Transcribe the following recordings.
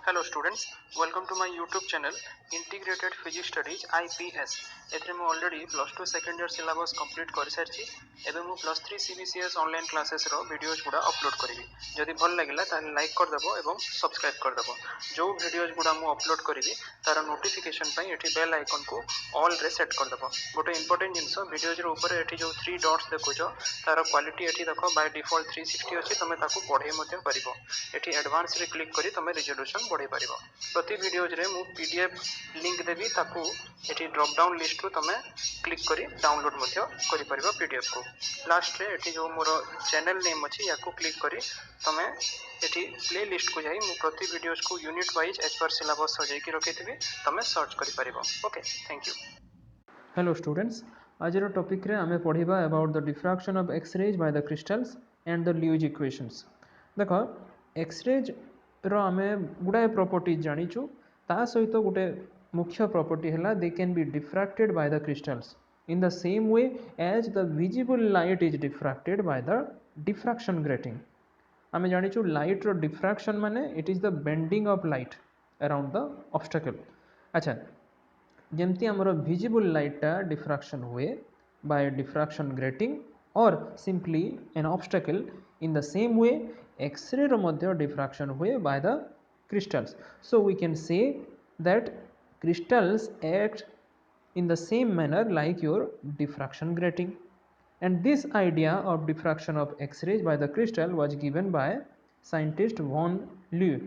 Hello students, welcome to my YouTube channel Integrated Physics Studies IPS. एथरे मु already plus 2 second year syllabus complete कर सारछि एबे मु plus 3 CBCS online classes रो videos गुडा upload करिवि जदि भल लागिला ताले लाइक कर देबो एवं सब्सक्राइब कर देबो जो वीडियोस गुडा मु अपलोड करिवि तार नोटिफिकेशन पई एठी बेल आइकन को ऑल रे सेट कर देबो गोटे इंपोर्टेंट जिंस वीडियोस रो ऊपर एठी जो 3 डॉट्स देखुछो तार क्वालिटी एठी देखो बाय डिफॉल्ट 360 अछि तमे ताकू पढे मध्ये परिबो एठी एडवांस रे क्लिक करी तमे रिजोल्यूशन बढ़े परिबो प्रति वीडियोज रे मु पीडीएफ लिंक देबी ताकू एठी ड्रॉप डाउन लिस्ट रो तमे क्लिक करी डाउनलोड मध्ये करि परिबो पीडीएफ को लास्ट रे एठी जो मोर चैनल नेम अछि याकू क्लिक करी तमे एठी प्ले लिस्ट को जाई मु प्रति वीडियोज को unit wise as per syllabus सजाई की रखिथिबी तमे सर्च करि परिबो okay thank you hello students आज रो टॉपिक रे हमें पढिबा about the diffraction of X-rays by the crystals and the Laue's equations देखो एक्स-रेज रो हमें गुडाए प्रॉपर्टीज जानिछु ता सहित गोटे मुख्य प्रॉपर्टी है they can be diffracted by the crystals in the same way as the visible light is diffracted by the diffraction grating आम जानिछु लाइट रो डिफ्रैक्शन माने it is the bending of light around the obstacle अच्छा जमती आमर visible लाइटा diffraction हुए by diffraction grating और simply an obstacle in the same way x-ray ro madhya diffraction हुए by the crystals so we can say that crystals act in the same manner like your diffraction grating and this idea of diffraction of x-rays by the crystal was given by scientist von Leeuw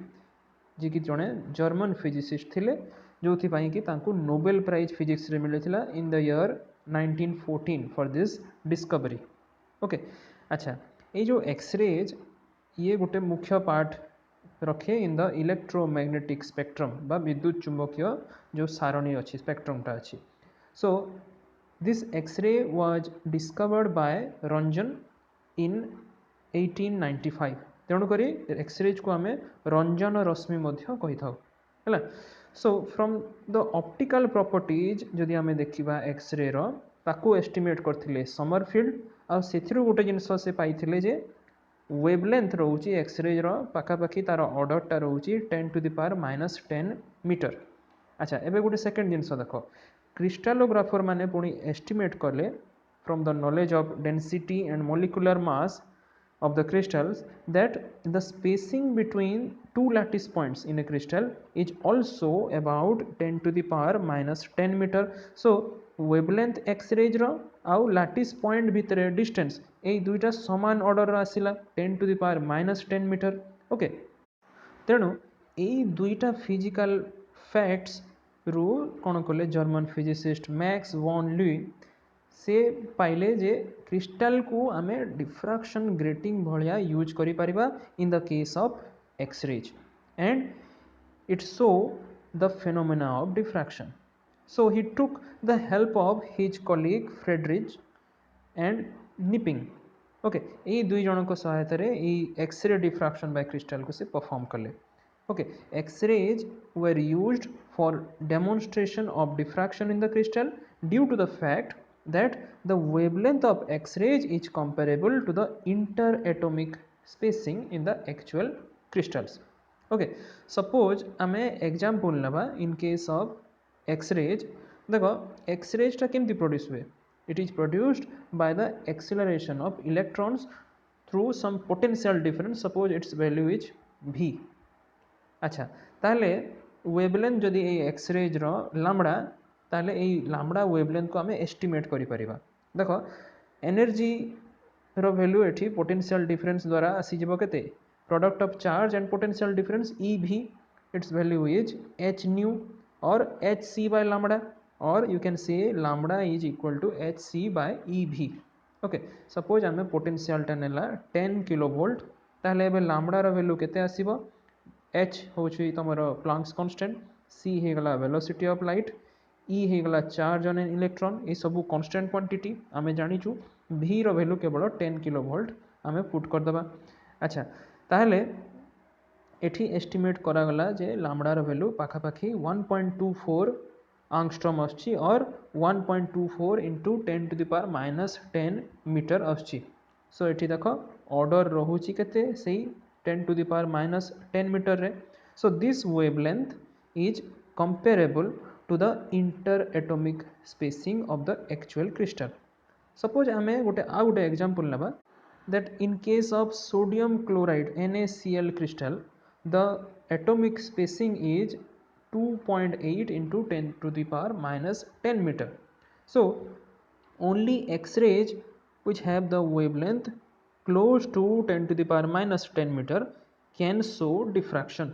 जी कि जड़े German physicist थिले जो थी पाई कि तांको Nobel prize physics रे मिलिथिला in the year 1914 for this discovery okay अच्छा ये जो एक्सरेज ये गोटे मुख्य पार्ट रखे इन द इलेक्ट्रोमैग्नेटिक स्पेक्ट्रम बा विद्युत चुंबकीय जो सारणी अच्छी स्पेक्ट्रमटा अच्छी so this X-ray was discovered by Roentgen in 1895 तेणुक एक्सरेज को आम रंजन रश्मि कही था है so from the optical properties जदि आम देखा एक्सरे ताकू एस्टिमेट करथिले समरफील्ड आ सेथिरु गोटे जिनस से पाइथिले जे वेवलेंथ रोची एक्सरे पाखापाखि तार ऑर्डरटा रोची 10 to the power -10 मीटर अच्छा एबे गोटे सेकेंड जिनस देख क्रिस्टालोग्राफर माने पुणी एस्टिमेट कले from the knowledge of density and molecular mass of the crystals that the spacing between two lattice points in a crystal is also about 10 to the power -10 meter so wavelength x-rays रो आउ lattice point भितर distance ए दुईटा समान order आसिला 10 to the power -10 metre okay तेणु ए दुईटा फिजिकल फैक्ट्स रु कौन कले German physicist Max von Laue से पाइले जे क्रिस्टल को आमे डिफ्रैक्शन ग्रेटिंग भलिया यूज करि परिबा in the case of X-rays and it show the phenomena of diffraction so he took the help of his colleague Friedrich and Nipping okay ये दुई जन को सहायता रे एक्स-रे डिफ्रैक्शन बाय क्रिस्टल को से परफॉर्म कले okay X rays were used for demonstration of diffraction in the crystal due to the fact that the wavelength of x-rays is comparable to the interatomic spacing in the actual crystals okay suppose ame example naba in case of x-rays देखो x-rays टा केमती produce हुए it is produced by the acceleration of electrons through some potential difference suppose its value is v अच्छा ताले wavelength जदि x-rays रो lambda ताले এই lambda wavelength को आमे एस्टिमेट करि परिबा देखो एनर्जी रो वैल्यू एठी पोटेंशियल डिफरेंस द्वारा आसी जबो केते product of charge and potential difference ev it's value is h nu और hc by lambda or you can say lambda is equal to hc by ev okay suppose आमे potential टा नेला 10 kilovolt ताले एबे लैम्बडा रो वैल्यू केते आसीबो h होची तमरो प्लांक्स कांस्टेंट c हे गला वेलोसिटी ऑफ लाइट ई हो गला चार्ज ऑन एन इलेक्ट्रॉन ये सब कांस्टेंट क्वांटिटी आमे जानिछु v रो वैल्यू केवल 10 किलोवोल्ट आमे पुट कर दबा अच्छा ताहले एठी एस्टिमेट करा गला जे लैम्बडा रो वैल्यू पाखापाखी 1.24 एंगस्ट्रॉम आछि और 1.24 into 10 to the power -10 metre आछि सो एठी देखो ऑर्डर रहुची केते सेही 10 to the power -10 मीटर रे So this wavelength is comparable to the interatomic spacing of the actual crystal. Suppose आमे गोटे example नबा that in case of sodium chloride NaCl crystal, the atomic spacing is 2.8 into 10 to the power minus 10 meter. So only X-rays which have the wavelength close to 10 to the power minus 10 meter can show diffraction.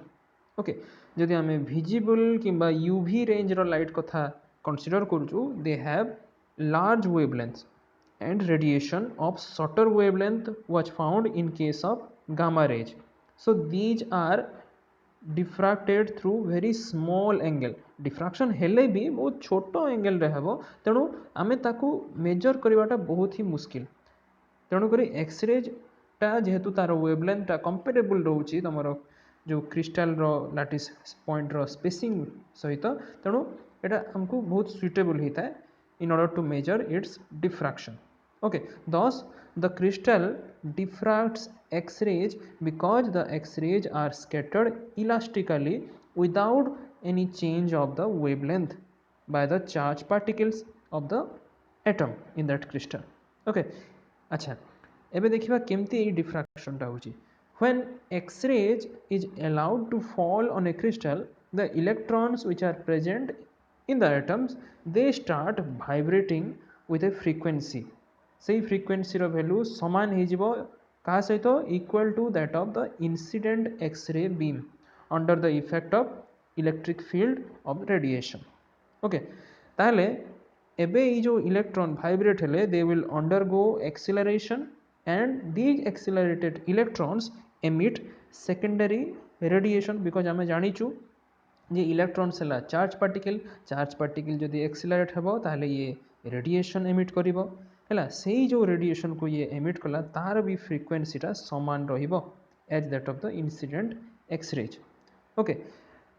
Okay, जदि आमे visible किंबा UV range रो light कथा consider करूछु, they have large wavelengths and radiation of shorter wavelength was found in case of gamma rays. So these are diffracted through very small angle. Diffraction हेले भी बहुत छोटो angle रे हेबो, तेणु आमे ताकू मेजर करिवाटा बहुत ही मुश्किल. तेणुक एक्सरेज टा जेहेतु तार वेवलेंथ टा कंपेरेबल रोचे तुम जो क्रिस्टाल लाटिस पॉइंट स्पेसिंग सहित, तेणु यहाँ आमको बहुत सुइटेबल होता है in order to measure its diffraction. Okay, thus the crystal diffracts X-rays because the X-rays are scattered elastically without any change of the wavelength by the charged particles of the atom in that crystal. Okay, अच्छा एबे देखिबा केमती ए diffraction टा होची. When X-rays is allowed to fall on a crystal, the electrons which are present in the atoms, they start vibrating with a frequency. Say frequency row value समान हे जिवो का सहित equal to that of the incident X-ray beam under the effect of electric field of radiation. Okay, ताहले एबे ई जो electron vibrate हेले, they will undergo acceleration and these accelerated electrons emit secondary radiation because आमे जानिचु जे electrons है charge particle जदि accelerate हेबो ताहले ये रेडिएशन एमिट करिवो हैला. सेही जो रेडिएशन को ये एमिट कला तार भी फ्रीक्वेंसी टा समान रहिबो as that of the incident X-rays. Okay,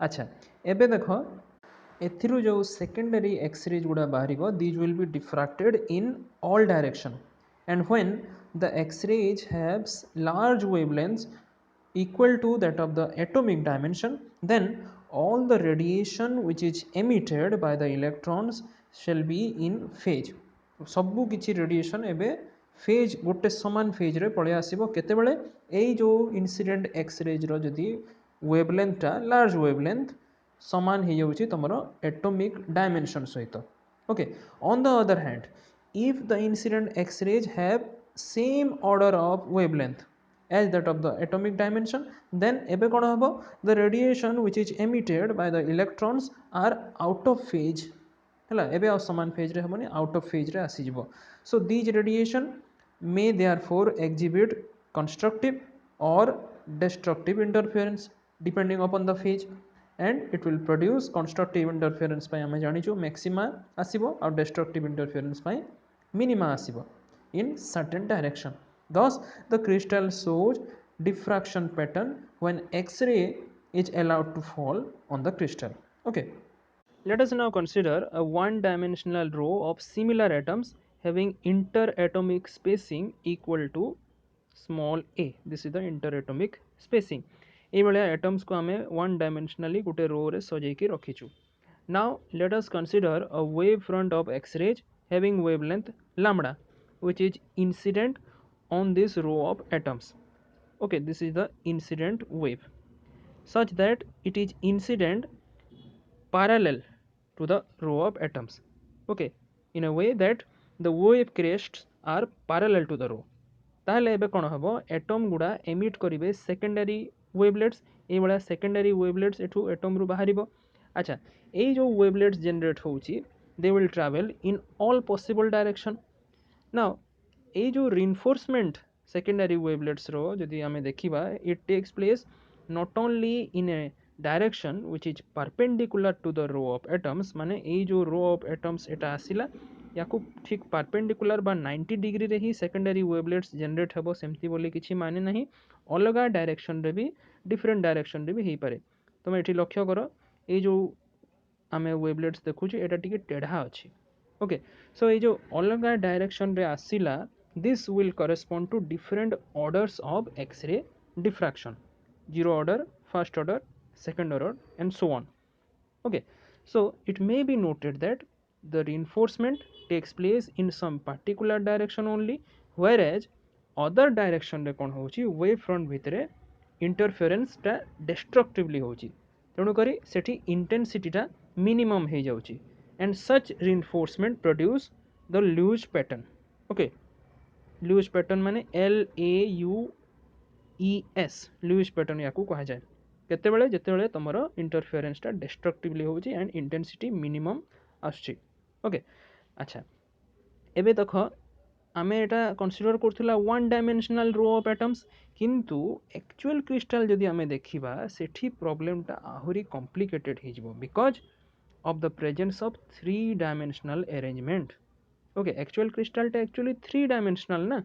अच्छा एबे देखो एथिरु जो सेकेंडरी एक्सरेज गुड़ा बाहरिबो, these will be diffracted in all direction and when the X-rays haves large wavelengths equal to that of the atomic dimension, then all the radiation which is emitted by the electrons shall be in phase. सबु किछि radiation एबे phase गोटे समान phase रे पळे आसीबो केतेबेले एई जो incident X-rays रो जदि wavelength टा लार्ज वेवलेंथ समान हे जाउछि तमरो एटॉमिक डायमेंशन सहित. Okay, on the other hand if the incident x-rays have same order of wavelength as that of the atomic dimension, then ebe kon habo the radiation which is emitted by the electrons are out of phase hela, ebe au saman phase re haboni, out of phase re asi jibo. So these radiation may therefore exhibit constructive or destructive interference depending upon the phase, and it will produce constructive interference by ame janichu maxima asibo or destructive interference by minima asibo in certain direction. Thus the crystal shows diffraction pattern when X-ray is allowed to fall on the crystal. Okay, let us now consider a one-dimensional row of similar atoms having interatomic spacing equal to small a. This is the interatomic spacing. ये भलिया atoms को आमे one dimensionally गोटे row रे सजेकी रखिछु. Now let us consider a wave front of X-rays having wavelength lambda which is incident on this row of atoms. Okay, this is the incident wave such that it is incident parallel to the row of atoms. Okay, in a way that the wave crests are parallel to the row. ताहले एबे कोन हबो atom गुडा emit करिवे secondary wavelets, ए बळा secondary wavelets एठू atom रु बाहरिबो. अच्छा, ए जो वेवलेट्स जनरेट होउची they will travel in all possible direction. Now ए जो रिइंफोर्समेंट सेकेंडरी वेवलेट्स रो जदि आमे देखिबा, it takes place not only in a direction which is perpendicular to the row of atoms, माने ए जो रो ऑफ एटम्स एटा आसिला याकू ठीक परपेंडिकुलर बा 90 डिग्री रे ही सेकेंडरी वेवलेट्स जनरेट हेबो सेमती बोली किछि माने नहीं. अलगा डायरेक्शन रे भी डिफरेंट डायरेक्शन रे भी हेई पारे. तमे एठी लक्ष्य करो ए जो आमे वेवलेट्स देखुछि एटा टिके टेढ़ा अछि. ओके, सो ए जो अलगा डायरेक्शन रे आसिला, this will correspond to different orders of X ray diffraction. Zero order, first order, second order, and so on. Okay, so it may be noted that the reinforcement takes place in some particular direction only, whereas other direction रे कौन होची wave front भितरे interference टा destructively होची, तेणु करी सेठी intensity टा minimum हे जाउची, and such reinforcement produce the Lewis pattern. Okay, Lewis pattern माने LAUES, Lewis pattern याकू कहा जाए केतेबेले जेतेबेले तुमर इंटरफेरेंस टा डिस्ट्रक्टिवली होची एंड इंटेंसिटी मिनिमम आछी. ओके, अच्छा एबे देखो आमे एटा कंसीडर करथिला one dimensional row of atoms, किंतु एक्चुअल क्रिस्टल जदि आमे देखिबा सेठी प्रॉब्लम टा आहुरी कॉम्प्लिकेटेड हे जिवो because of the presence of three dimensional arrangement. Okay, actual crystal टा एक्चुअली थ्री डायमेंशनल ना,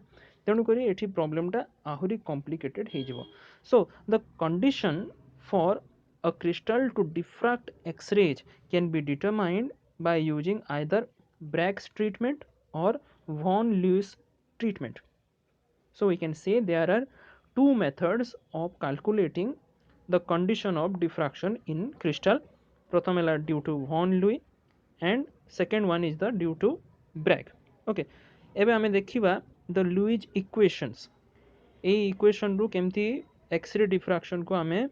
तेणु करी एठी प्रॉब्लम टा आहुरी कॉम्प्लिकेटेड हे जिवो. So the condition for a crystal to diffract X-rays can be determined by using either Bragg's treatment or von Lewis treatment. So we can say there are two methods of calculating the condition of diffraction in crystal. प्रथम है due to von Lewis and second one is the due to Bragg. Okay, एबे हमें देखिबा the Lewis equations. A equation रु केमती x ray डिफ्राक्शन को आमे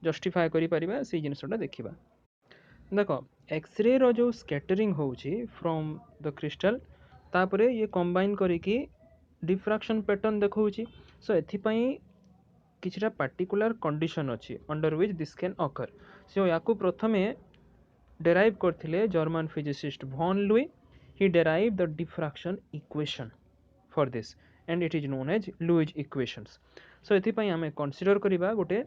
justify करि परिबा से जिनसटा देखिबा. देखो एक्सरे रो जो स्कैटरिंग होउची फ्रॉम द क्रिस्टल तापरे ये कंबाइन करिकी डिफ्राक्शन पैटर्न देखौची. सो एथि पई किछटा पर्टिकुलर कंडीशन अछि under which this can occur. So याकू प्रथमे डेराइव करथिले German physicist von Lewis. He derived the diffraction equation for this and it is known as Lewis equations. So एथिपाई आमे consider करिबा गोटे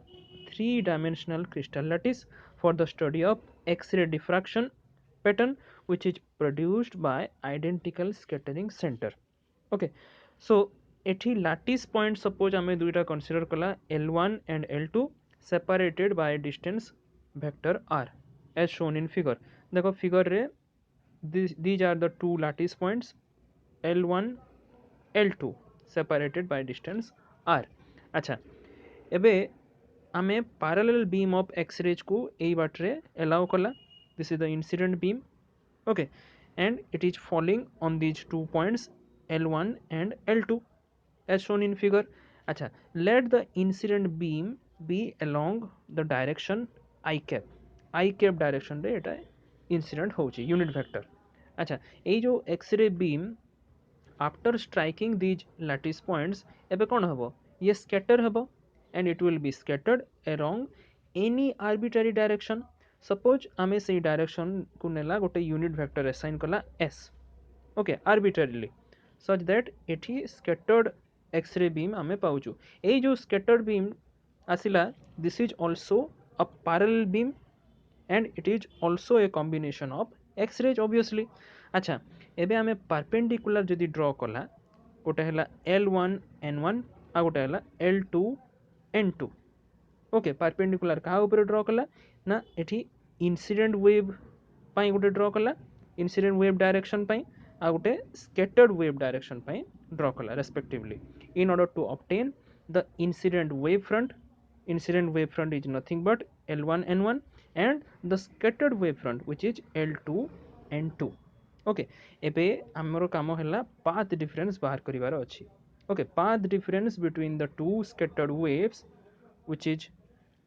three dimensional crystal lattice for the study of X-ray diffraction pattern which is produced by identical scattering center. Okay, so एठी lattice point suppose आमे दुईटा consider कला L1 and L2 separated by distance vector r as shown in figure. देखो figure रे these are the two lattice points L1 L2 separated by distance r. अच्छा एबे आमे parallel beam of X-rays को एई बाटरे allow कला. This is the incident beam. Okay, and it is falling on these 2 points L1 and L2 as shown in figure. अच्छा, let the incident beam be along the direction I cap. I cap direction रे एटा incident होची unit vector. अच्छा, एई जो X-ray beam after striking these lattice points एबे कोन हबो ये scatter हबो and it will be scattered along any arbitrary direction. Suppose आमे से direction को नेला गोटे unit vector assign कला s. Okay, arbitrarily such that एठी scattered X-ray beam आमे पाउचु. एई जो scattered beam आसिला this is also a parallel beam and it is also a combination of X-rays obviously. अच्छा एबे आमे परपेंडिकुलर जदि ड्रॉ कला गोटे हला L1 N1 आ गोटे हला L2 N2. ओके, परपेंडिकुलर कहा ऊपर ड्रॉ कला ना एठी इंसिडेंट वेव पाई गोटे ड्रॉ कला इंसिडेंट वेव डायरेक्शन पाई आ गोटे स्कैटर्ड वेव डायरेक्शन पाई ड्रॉ कला respectively in order to obtain the incident wave front. Incident wave front is nothing but L1 N1 and the scattered wave front which is L2 N2. Okay, एबे हमरो काम हला path difference बाहर करिवार अछि. Okay, path difference between the two scattered waves which is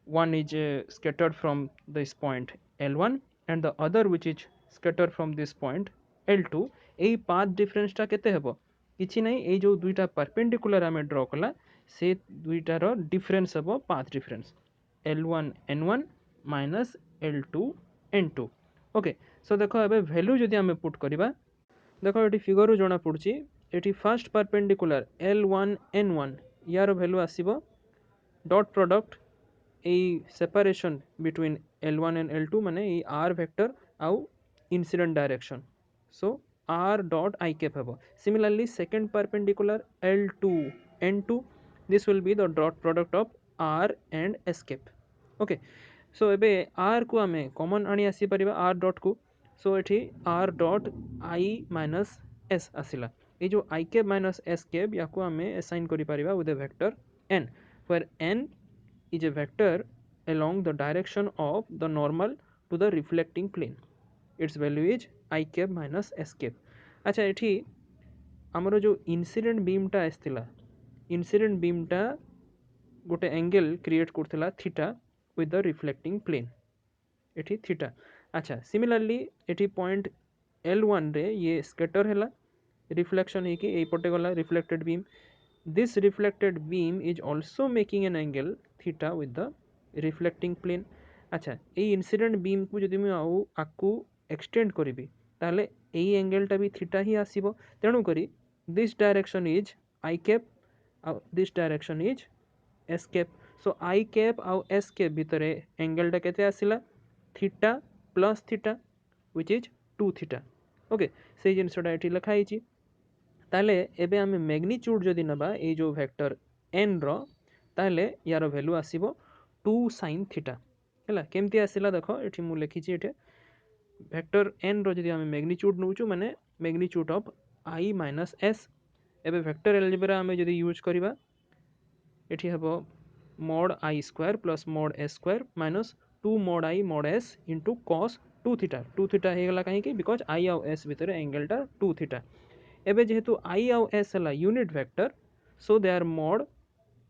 one is scattered from this point L1 and the other which is scattered from this point L2. AE path difference टा केते हेबो किछि नै एई जो दुईटा perpendicular आमे draw कला से दुईटार डिफरेंस हेबो path difference L1 N1 minus L2 N2. Okay, so देखो एबे वैल्यू जदि आमे पुट करिबा देखो एटी फिगर रु जणा पड़ुची eighty first perpendicular L1 N1 यार वैल्यू आसीबो डॉट प्रोडक्ट ए separation between L1 and L2 माने ए r वेक्टर आउ incident direction. So r dot I cap हेबो. Similarly second perpendicular L2 N2 this will be the dot product of r and s cap. Okay, so एबे r को आमे common आनी आसी परिबा r dot को. सो एठी r dot I minus s आसिला. ए जो I cap minus s cap याको आमे असाइन करि परिबा with a vector n where n is a vector along the direction of the normal to the reflecting plane. Its value is I cap minus S cap. अच्छा एठी आमर जो incident बीमटा आसला incident बीमटा गोटे एंगल क्रिएट करथिला theta with the reflecting plane एठी theta. अच्छा सिमिलरली एठी पॉइंट L1 रे ये स्कैटर हैला रिफ्लेक्शन है कि ए पटे गला reflected beam. This reflected beam is also making an angle theta with the reflecting plane. अच्छा ये इंसिडेंट बीम को जदि मैं आकु एक्सटेंड करी ताले एई एंगलटा भी थीटा ही आसीबो. तेणु करी this direction is I cap this direction is S cap. So I cap आउ एस कैप भितरे एंगलटा केते आसिला theta plus theta which is 2 theta. Okay से जिनसटा एठी लिखा हिची. ताले एबे आमे मैग्नीट्यूड जदि नबा ए जो वेक्टर n रो ताले यार वैल्यू आसीबो 2 sin थीटा. हैला केमती आसिला देखो एठी मु लिखिची एठी वेक्टर n रो जदि आमे मैग्नीट्यूड नउचु माने magnitude of i minus s. एबे वेक्टर अलजेब्रा आमे जदि यूज करबा एठी हबो mod i square plus mod s square minus 2 mod i mod s into cos 2 theta. 2 theta हे गला काहे कि बिकॉज i आउ s भितर एंगलटा 2 थीटा. एबे जेहेतु i आउ s हला unit vector so there mod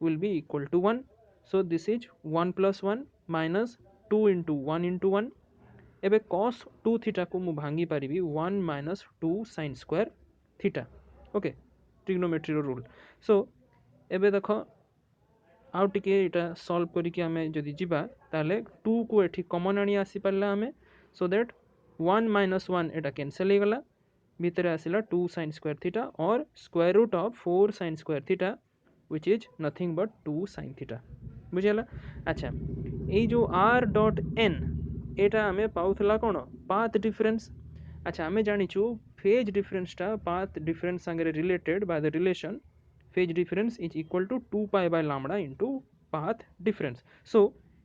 will be equal to 1. so this is 1 plus 1 minus 2 into 1 into 1. एबे cos 2 थीटा को मु भांगी पारिबी 1 minus 2 sin square theta. Okay trigonometry रो रूल. सो एबे देखो आउ टिके एटा सॉल्व करिके आमे जदि जिबा ताले 2 को एठी कॉमन आनी आसी परला आमे. So that 1 minus 1 Etah cancel हे गला भितर आसिला 2 sin स्क्वायर थीटा और square root of 4 sin square theta which is nothing but 2 sin theta. बुझियला. अच्छा ए जो r डॉट n एटा आमे पाउथला कोन पाथ डिफरेंस. अच्छा आमे जानिछु फेज डिफरेंसटा पाथ डिफरेंस संगे related by the relation phase difference is equal to 2 pi by lambda into path difference. So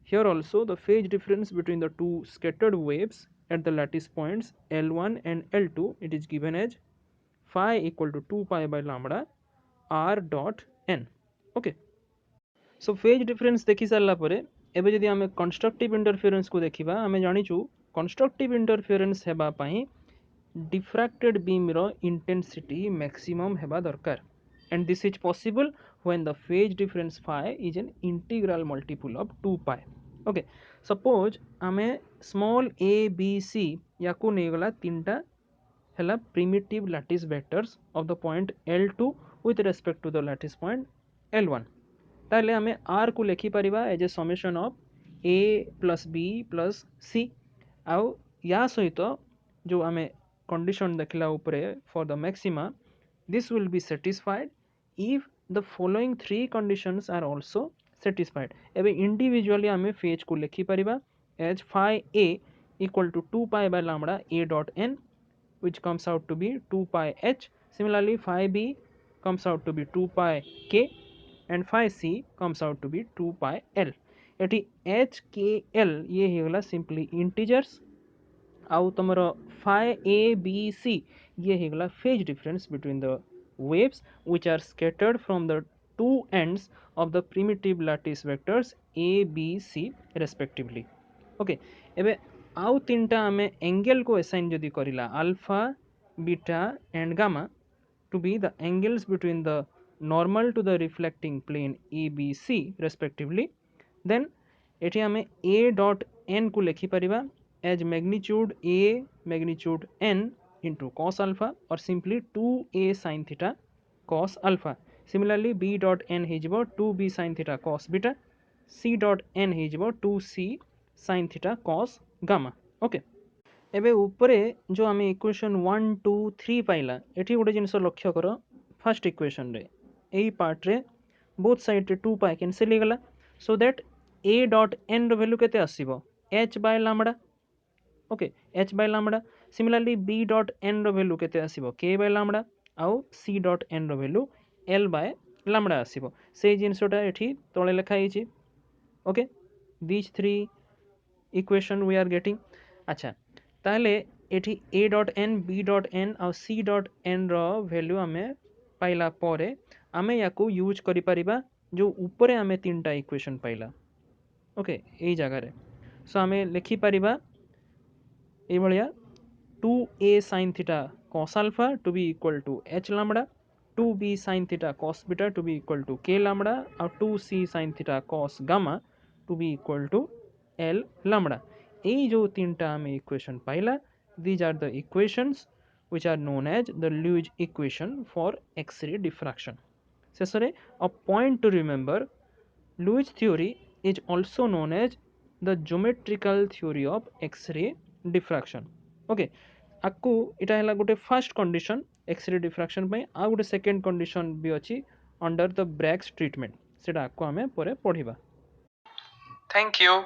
here also the phase difference between the two scattered waves at the lattice points L1 and L2 it is given as phi equal to 2 pi by lambda r dot n. Okay. So phase difference देखि सारला परे एबे जदि आमे constructive interference को देखिबा आमे जानिछु constructive interference हेबा पई डिफ्रैक्टेड बीम रो इंटेंसिटी मैक्सिमम हेबा दरकार. And this is possible when the phase difference phi is an integral multiple of 2 pi. Okay suppose आमे small a b c याकू नेगला तीनटा हैला primitive lattice vectors of the point L2 with respect to the lattice point L1. ताले आमे r को लेखि परिबा as a summation of a plus b plus c. आउ या सहित जो आमे condition देखला ऊपरे for the maxima this will be satisfied if the following three conditions are also satisfied. एबे individually आमे phase को लिखि परिबा as phi a equal to 2 pi by lambda a dot n which comes out to be 2 pi h. Similarly phi b comes out to be 2 pi k and phi c comes out to be 2 pi l. Eighty h k l ये हेगला simply integers आउ तमरो phi a b c ये हेगला phase difference between the waves which are scattered from the two ends of the primitive lattice vectors a b c respectively. okay एबे आउ तीनटा आमे angle को assign जदि करिला alpha beta and gamma to be the angles between the normal to the reflecting plane a b c respectively, then एठी आमे a dot n को लिखि परिबा as magnitude a magnitude n into cos alpha or simply 2a sin theta cos alpha. Similarly b dot n हेजिबो 2b sin theta cos beta, c dot n हेजिबो 2c sin theta cos gamma. Okay एबे ऊपरे जो आमे equation 1 2 3 पाइला एठी गोटे जिंस लक्ष्य कर first equation रे एई पार्ट रे बोथ साइड रे 2 पाई कैंसिल हो गला. So that a dot n रो वैल्यू केते आसीबो h by lambda. Okay h by lambda. Similarly b dot n रो वैल्यू केते आसीबो k by lambda आउ c dot n रो वैल्यू l by lambda आसीबो. से जिंसटा एठी तळे लिखा हिची. Okay these three equation we are getting. अच्छा ताले एठी a dot n b dot n आउ c dot n रो वैल्यू आमे पाइला परे आमे याकू यूज करि परिबा जो ऊपरे आमे तीनटा इक्वेशन पाइला ओके यही जगार सो आम लिखिपर ये 2a sin theta cos alpha to be equal to h lambda, 2b sin theta cos beta to be equal to k lambda और 2c sin theta cos gamma to be equal to l lambda। এই जो तीनटा आम equation Pila these are the equations which are known as the Lewis equation for X-ray diffraction। शेषରେ a point to remember, Lewis theory is also known as the geometrical theory of X-ray diffraction। Okay आपको इटा है गोटे first condition x ray डिफ्राक्शन पे आ गोटे second condition भी अच्छी under the Bragg's treatment सेटा आपको आमे परे पढ़िबा। Thank you.